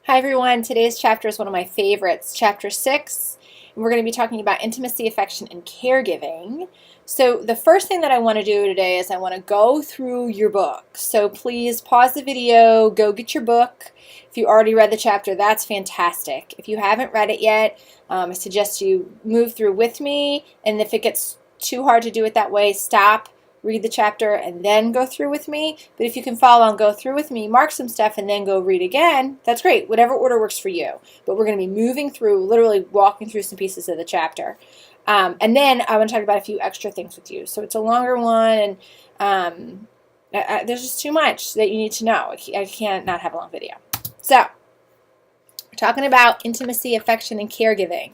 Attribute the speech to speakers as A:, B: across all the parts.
A: Hi everyone, today's chapter is one of my favorites, chapter 6, and we're going to be talking about intimacy, affection, and caregiving. So the first thing that I want to do today is I want to go through your book. So please pause the video, go get your book. If you already read the chapter, that's fantastic. If you haven't read it yet, I suggest you move through with me, and if it gets too hard to do it that way, stop. Read the chapter and then go through with me. But if you can follow and go through with me, mark some stuff and then go read again, that's great. Whatever order works for you. But we're going to be moving through, literally walking through some pieces of the chapter. And then I want to talk about a few extra things with you. So it's a longer one, and there's just too much that you need to know. I can't not have a long video. So we're talking about intimacy, affection, and caregiving.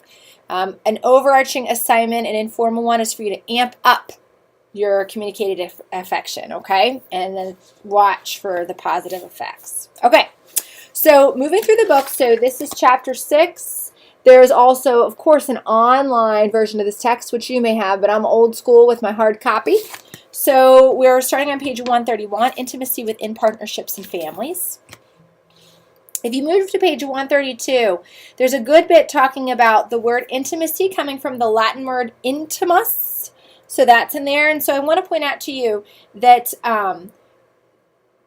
A: An overarching assignment, an informal one, is for you to amp up your communicated affection, okay? And then watch for the positive effects. Okay, so moving through the book, so this is chapter 6. There's also, of course, an online version of this text, which you may have, but I'm old school with my hard copy. So we're starting on page 131, Intimacy Within Partnerships and Families. If you move to page 132, there's a good bit talking about the word intimacy coming from the Latin word intimus. So that's in there. And so I want to point out to you that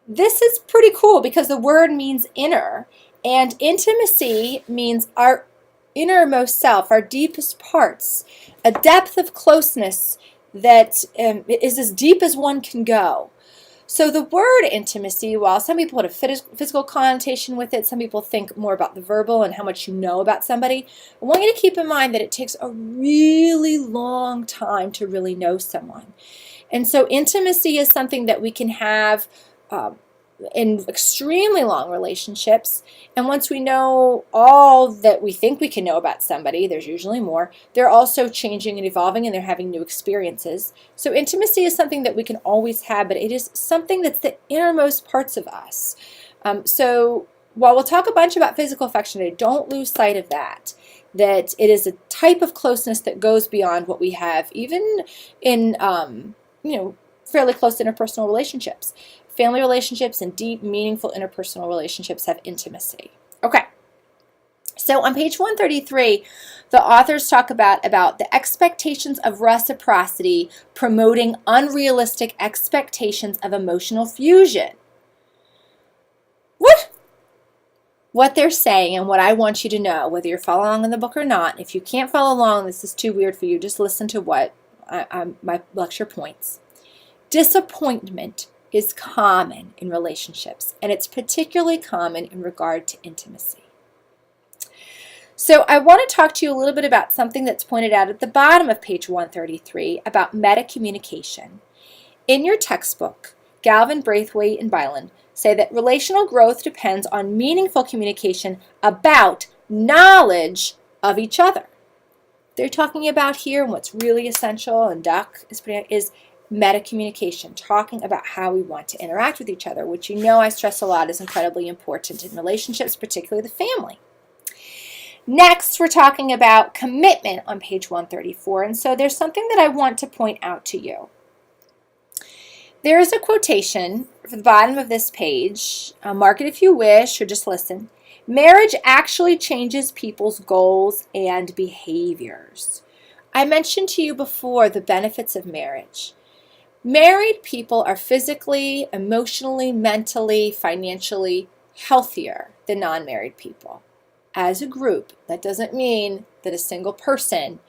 A: this is pretty cool because the word means inner. And intimacy means our innermost self, our deepest parts, a depth of closeness that is as deep as one can go. So the word intimacy, while some people put a physical connotation with it, some people think more about the verbal and how much you know about somebody. I want you to keep in mind that it takes a really long time to really know someone. And so intimacy is something that we can have in extremely long relationships. And once we know all that we think we can know about somebody, there's usually more, they're also changing and evolving and they're having new experiences. So intimacy is something that we can always have, but it is something that's the innermost parts of us. So while we'll talk a bunch about physical affection today, don't lose sight of that it is a type of closeness that goes beyond what we have, even in fairly close interpersonal relationships. Family relationships and deep, meaningful interpersonal relationships have intimacy. Okay, so on page 133, the authors talk about the expectations of reciprocity promoting unrealistic expectations of emotional fusion. What they're saying and what I want you to know, whether you're following along in the book or not, if you can't follow along, this is too weird for you, just listen to what my lecture points. Disappointment is common in relationships, and it's particularly common in regard to intimacy. So I want to talk to you a little bit about something that's pointed out at the bottom of page 133 about meta-communication. In your textbook, Galvin, Braithwaite, and Byland say that relational growth depends on meaningful communication about knowledge of each other. They're talking about here, and what's really essential, and Duck is meta-communication, talking about how we want to interact with each other, which I stress a lot is incredibly important in relationships, particularly the family. Next, we're talking about commitment on page 134, and so there's something that I want to point out to you. There is a quotation at the bottom of this page, mark it if you wish, or just listen. Marriage actually changes people's goals and behaviors. I mentioned to you before the benefits of marriage. Married people are physically, emotionally, mentally, financially healthier than non-married people. As a group, that doesn't mean that a single person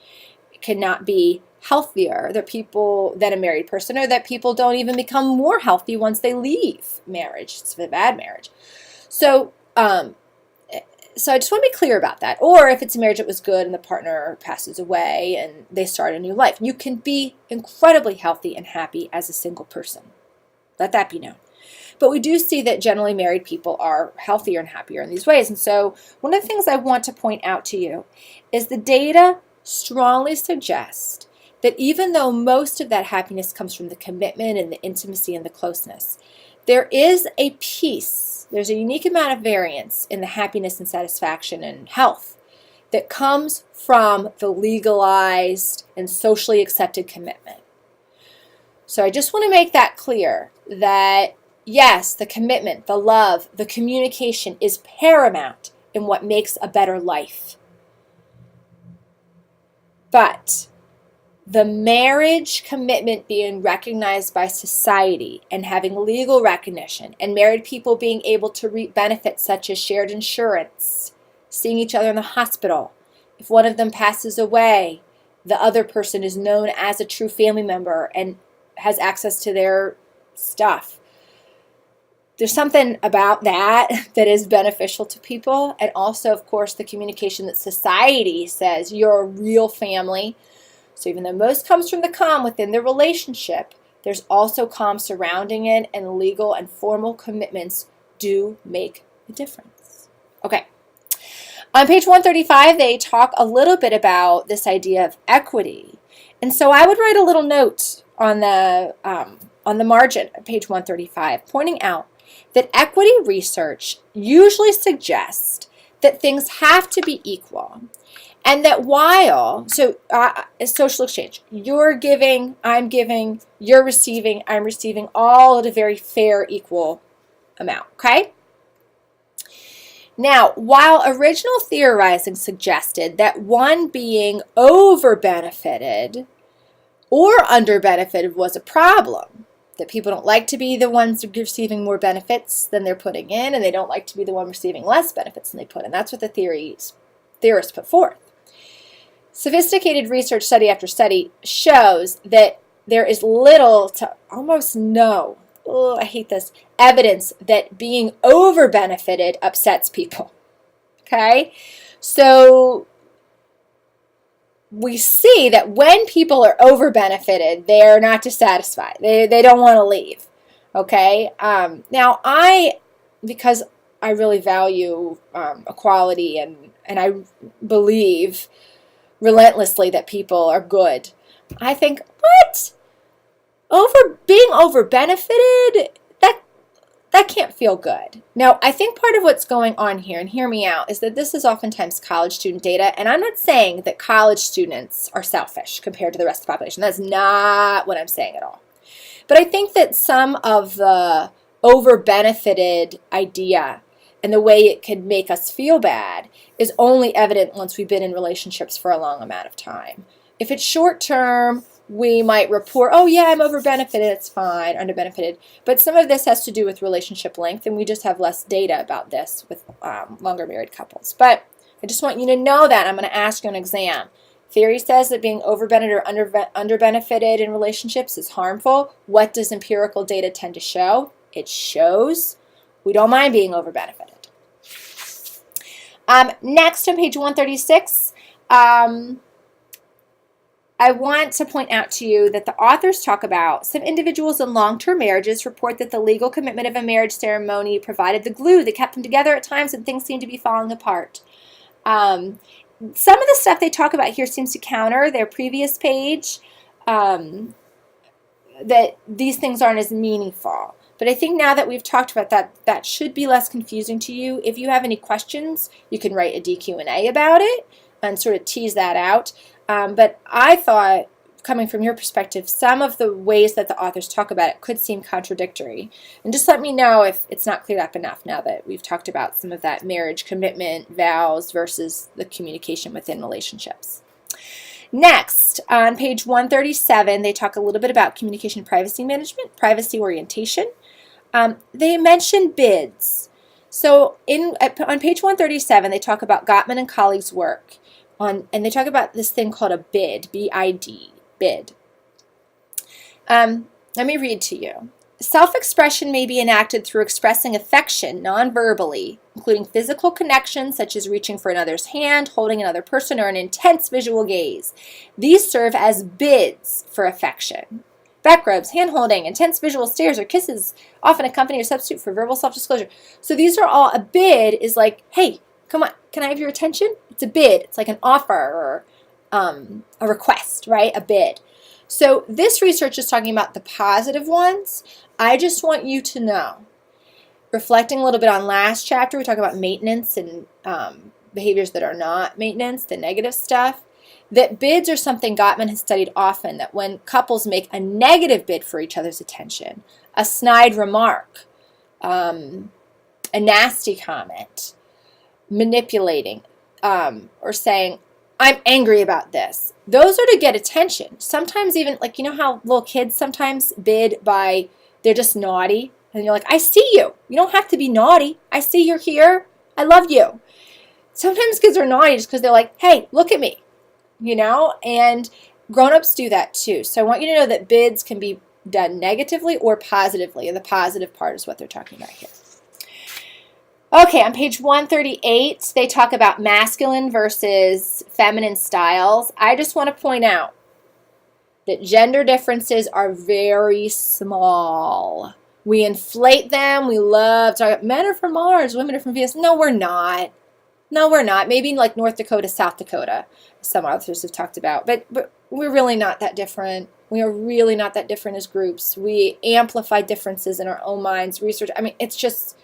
A: cannot be healthier than a married person, or that people don't even become more healthy once they leave marriage. It's a bad marriage. So I just want to be clear about that. Or if it's a marriage that was good and the partner passes away and they start a new life, you can be incredibly healthy and happy as a single person. Let that be known. But we do see that generally married people are healthier and happier in these ways. And so one of the things I want to point out to you is the data strongly suggest that even though most of that happiness comes from the commitment and the intimacy and the closeness, there is a piece, there's a unique amount of variance in the happiness and satisfaction and health that comes from the legalized and socially accepted commitment. So I just want to make that clear that yes, the commitment, the love, the communication is paramount in what makes a better life. But the marriage commitment being recognized by society and having legal recognition, and married people being able to reap benefits such as shared insurance, seeing each other in the hospital. If one of them passes away, the other person is known as a true family member and has access to their stuff. There's something about that that is beneficial to people. And also, of course, the communication that society says you're a real family. So even though most comes from the calm within the relationship, there's also calm surrounding it, and legal and formal commitments do make a difference. Okay. On page 135, they talk a little bit about this idea of equity. And so I would write a little note on the margin of page 135, pointing out that equity research usually suggests that things have to be equal. And that social exchange, you're giving, I'm giving, you're receiving, I'm receiving, all at a very fair, equal amount, okay? Now, while original theorizing suggested that one being over-benefited or under-benefited was a problem, that people don't like to be the ones receiving more benefits than they're putting in, and they don't like to be the one receiving less benefits than they put in. That's what the theorists put forth. Sophisticated research, study after study, shows that there is little to almost no, I hate this, evidence that being over-benefited upsets people. Okay? So we see that when people are over-benefited, they're not dissatisfied. They don't want to leave. Okay? Now, because I really value equality and I believe relentlessly that people are good, I think, what? Being over-benefited, that can't feel good. Now, I think part of what's going on here, and hear me out, is that this is oftentimes college student data, and I'm not saying that college students are selfish compared to the rest of the population. That's not what I'm saying at all. But I think that some of the over-benefited idea and the way it could make us feel bad is only evident once we've been in relationships for a long amount of time. If it's short-term, we might report, oh yeah, I'm over-benefited, it's fine, under-benefited. But some of this has to do with relationship length, and we just have less data about this with longer married couples. But I just want you to know that. I'm going to ask you an exam. Theory says that being over-benefited or under-benefited in relationships is harmful. What does empirical data tend to show? It shows we don't mind being over-benefited. Next, on page 136, I want to point out to you that the authors talk about some individuals in long-term marriages report that the legal commitment of a marriage ceremony provided the glue that kept them together at times when things seemed to be falling apart. Some of the stuff they talk about here seems to counter their previous page, that these things aren't as meaningful. But I think now that we've talked about that, that should be less confusing to you. If you have any questions, you can write a DQ&A about it and sort of tease that out. But I thought, coming from your perspective, some of the ways that the authors talk about it could seem contradictory. And just let me know if it's not cleared up enough now that we've talked about some of that marriage commitment, vows versus the communication within relationships. Next, on page 137, they talk a little bit about communication privacy management, privacy orientation. They mention bids. So on page 137, they talk about Gottman and colleagues' work. And they talk about this thing called a bid, B-I-D, bid. Let me read to you. Self-expression may be enacted through expressing affection non-verbally, including physical connections such as reaching for another's hand, holding another person, or an intense visual gaze. These serve as bids for affection. Back rubs, hand-holding, intense visual stares, or kisses often accompany or substitute for verbal self-disclosure. So these are all, a bid is like, hey, come on, can I have your attention? It's a bid. It's like an offer or a request, right? A bid. So this research is talking about the positive ones. I just want you to know, reflecting a little bit on last chapter, we talk about maintenance and behaviors that are not maintenance, the negative stuff, that bids are something Gottman has studied often, that when couples make a negative bid for each other's attention, a snide remark, a nasty comment, manipulating, or saying, I'm angry about this. Those are to get attention. Sometimes even, like, you know how little kids sometimes bid by, they're just naughty. And you're like, I see you. You don't have to be naughty. I see you're here. I love you. Sometimes kids are naughty just because they're like, hey, look at me. And grown-ups do that too. So I want you to know that bids can be done negatively or positively. And the positive part is what they're talking about here. Okay, on page 138, they talk about masculine versus feminine styles. I just want to point out that gender differences are very small. We inflate them. We love talking about men are from Mars, women are from Venus. No, we're not. No, we're not. Maybe like North Dakota, South Dakota, some authors have talked about. But we're really not that different. We are really not that different as groups. We amplify differences in our own minds, research. I mean, it's just,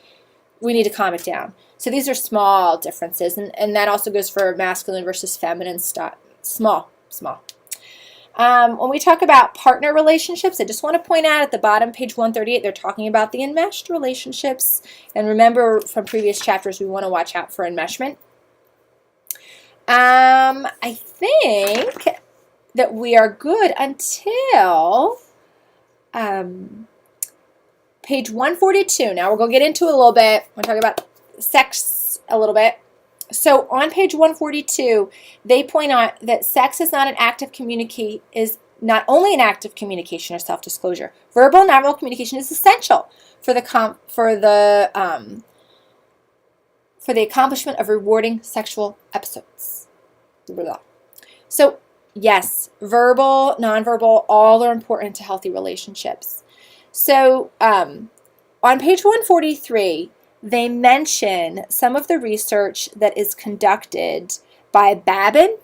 A: we need to calm it down. So these are small differences, and that also goes for masculine versus feminine style. Small. When we talk about partner relationships, I just want to point out at the bottom, page 138, they're talking about the enmeshed relationships. And remember from previous chapters, we want to watch out for enmeshment. I think that we are good until page 142. Now we're going to get into it a little bit. We're going to talk about sex a little bit. So on page 142, they point out that sex is not an act of is not only an act of communication or self-disclosure. Verbal and nonverbal communication is essential for the accomplishment of rewarding sexual episodes. So yes, verbal, nonverbal, all are important to healthy relationships. So on page 143, they mention some of the research that is conducted by Babin.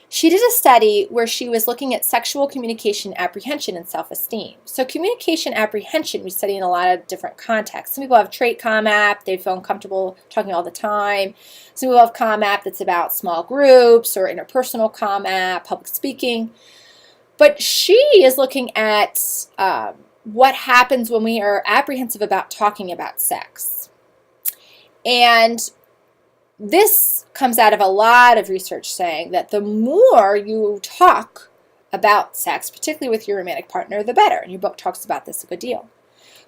A: She did a study where she was looking at sexual communication, apprehension, and self-esteem. So communication apprehension we study in a lot of different contexts. Some people have trait comm-app, they feel uncomfortable talking all the time. Some people have comm-app that's about small groups or interpersonal comm-app, public speaking. But she is looking at what happens when we are apprehensive about talking about sex. And this comes out of a lot of research saying that the more you talk about sex, particularly with your romantic partner, the better. And your book talks about this a good deal.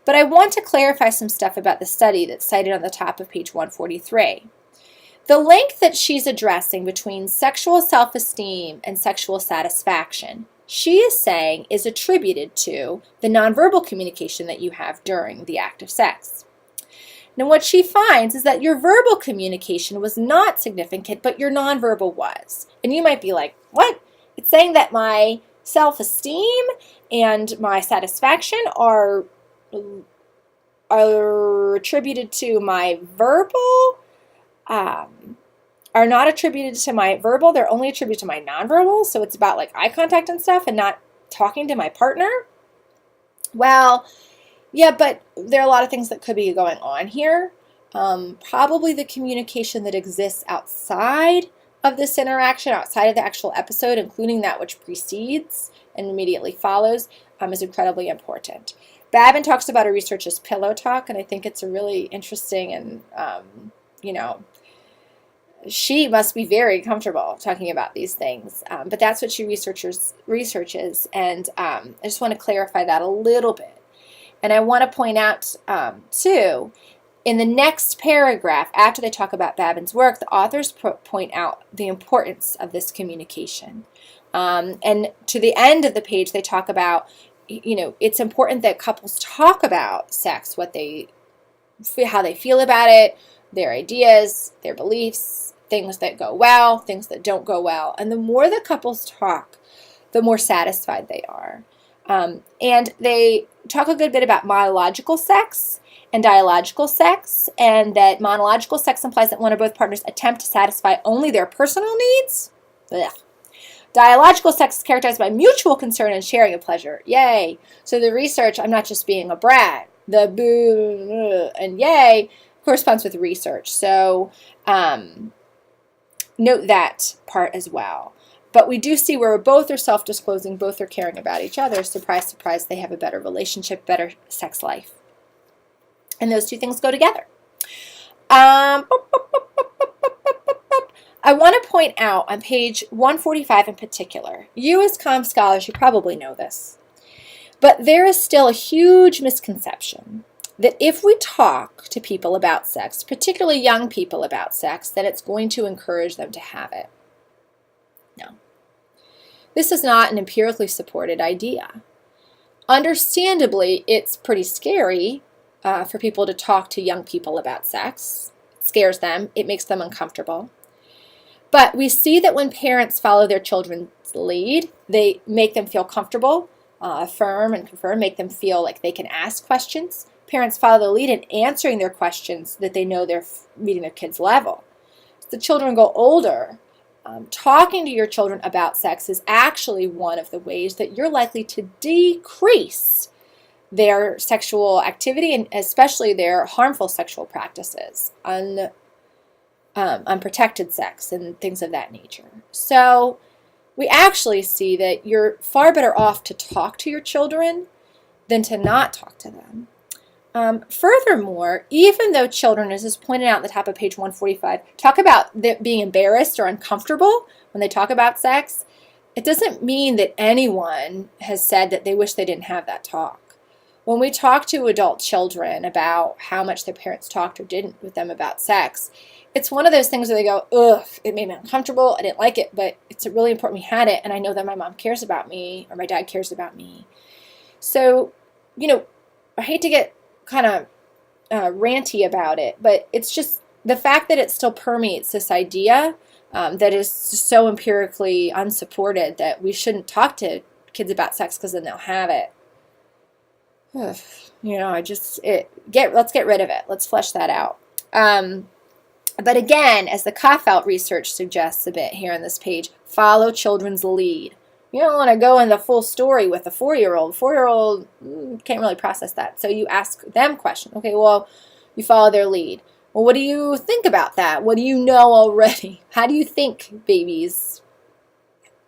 A: But I want to clarify some stuff about the study that's cited on the top of page 143. The link that she's addressing between sexual self-esteem and sexual satisfaction, she is saying, is attributed to the nonverbal communication that you have during the act of sex. Now, what she finds is that your verbal communication was not significant, but your nonverbal was. And you might be like, what? It's saying that my self-esteem and my satisfaction are attributed to my verbal, are not attributed to my verbal, they're only attributed to my nonverbal, so it's about like eye contact and stuff and not talking to my partner. Well, yeah, but there are a lot of things that could be going on here. Probably the communication that exists outside of this interaction, outside of the actual episode, including that which precedes and immediately follows, is incredibly important. Babin talks about her research as pillow talk, and I think it's a really interesting and, she must be very comfortable talking about these things, but that's what she researches, and I just want to clarify that a little bit. And I want to point out, too, in the next paragraph, after they talk about Babin's work, the authors point out the importance of this communication. And to the end of the page, they talk about, it's important that couples talk about sex, how they feel about it, their ideas, their beliefs, things that go well, things that don't go well. And the more the couples talk, the more satisfied they are. And they talk a good bit about monological sex and dialogical sex, and that monological sex implies that one or both partners attempt to satisfy only their personal needs. Ugh. Dialogical sex is characterized by mutual concern and sharing of pleasure. Yay! So the research, I'm not just being a brat, the boo and yay corresponds with research. So note that part as well. But we do see where both are self-disclosing, both are caring about each other. Surprise, surprise, they have a better relationship, better sex life. And those two things go together. I want to point out on page 145 in particular, you as comm scholars, you probably know this, but there is still a huge misconception that if we talk to people about sex, particularly young people about sex, that it's going to encourage them to have it. No. This is not an empirically supported idea. Understandably, it's pretty scary for people to talk to young people about sex. It scares them. It makes them uncomfortable. But we see that when parents follow their children's lead, they make them feel comfortable, affirm and confirm, make them feel like they can ask questions. Parents follow the lead in answering their questions that they know they're meeting their kids' level. As the children go older, talking to your children about sex is actually one of the ways that you're likely to decrease their sexual activity and especially their harmful sexual practices, unprotected sex and things of that nature. So we actually see that you're far better off to talk to your children than to not talk to them. Furthermore, even though children, as is pointed out at the top of page 145, talk about being embarrassed or uncomfortable when they talk about sex, it doesn't mean that anyone has said that they wish they didn't have that talk. When we talk to adult children about how much their parents talked or didn't with them about sex, it's one of those things where they go, ugh, it made me uncomfortable, I didn't like it, but it's really important we had it, and I know that my mom cares about me or my dad cares about me. So, I hate to get kind of ranty about it, but it's just the fact that it still permeates this idea that is so empirically unsupported that we shouldn't talk to kids about sex because then they'll have it. Let's get rid of it. Let's flesh that out. But again, as the Koffelt research suggests a bit here on this page, follow children's lead. You don't want to go in the full story with a 4-year-old. 4-year-old can't really process that. So you ask them questions. Okay, well, you follow their lead. Well, what do you think about that? What do you know already? How do you think babies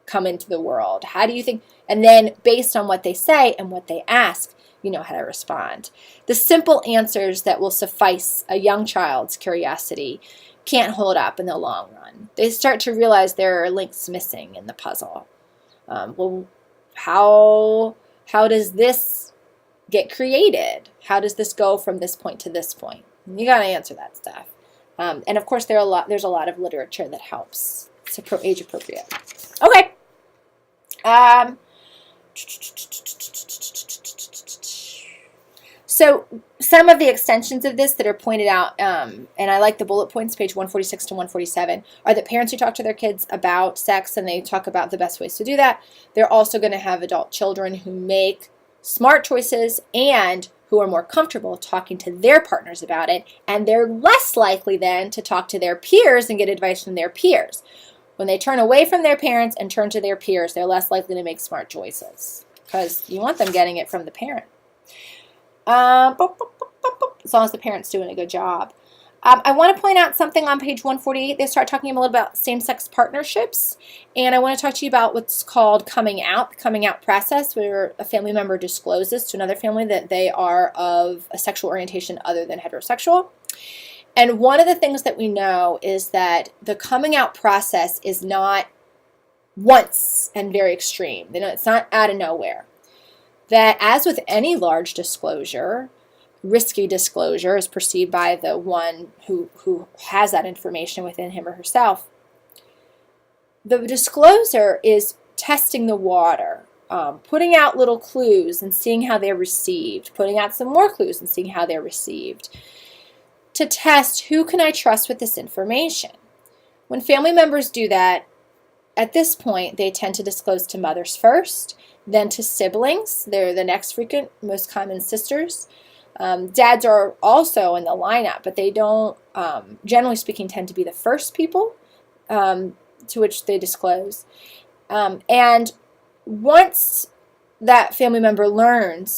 A: come into the world? How do you think? And then based on what they say and what they ask, you know how to respond. The simple answers that will suffice a young child's curiosity can't hold up in the long run. They start to realize there are links missing in the puzzle. Well, how does this get created? How does this go from this point to this point? You got to answer that stuff. And of course, there's a lot of literature that helps. It's age appropriate. Okay. So some of the extensions of this that are pointed out, and I like the bullet points, page 146 to 147, are that parents who talk to their kids about sex and they talk about the best ways to do that, they're also going to have adult children who make smart choices and who are more comfortable talking to their partners about it, and they're less likely then to talk to their peers and get advice from their peers. When they turn away from their parents and turn to their peers, they're less likely to make smart choices because you want them getting it from the parent. As long as the parent's doing a good job. I want to point out something on page 148. They start talking a little about same-sex partnerships, and I want to talk to you about what's called coming out, the coming out process, where a family member discloses to another family that they are of a sexual orientation other than heterosexual. And one of the things that we know is that the coming out process is not once and very extreme. It's not out of nowhere. That as with any large disclosure, risky disclosure is perceived by the one who has that information within him or herself. The disclosure is testing the water, putting out little clues and seeing how they're received, putting out some more clues and seeing how they're received, to test who can I trust with this information. When family members do that, at this point, they tend to disclose to mothers first, then to siblings. They're the next frequent, most common sisters. Dads are also in the lineup, but they don't, generally speaking, tend to be the first people to which they disclose. And once that family member learns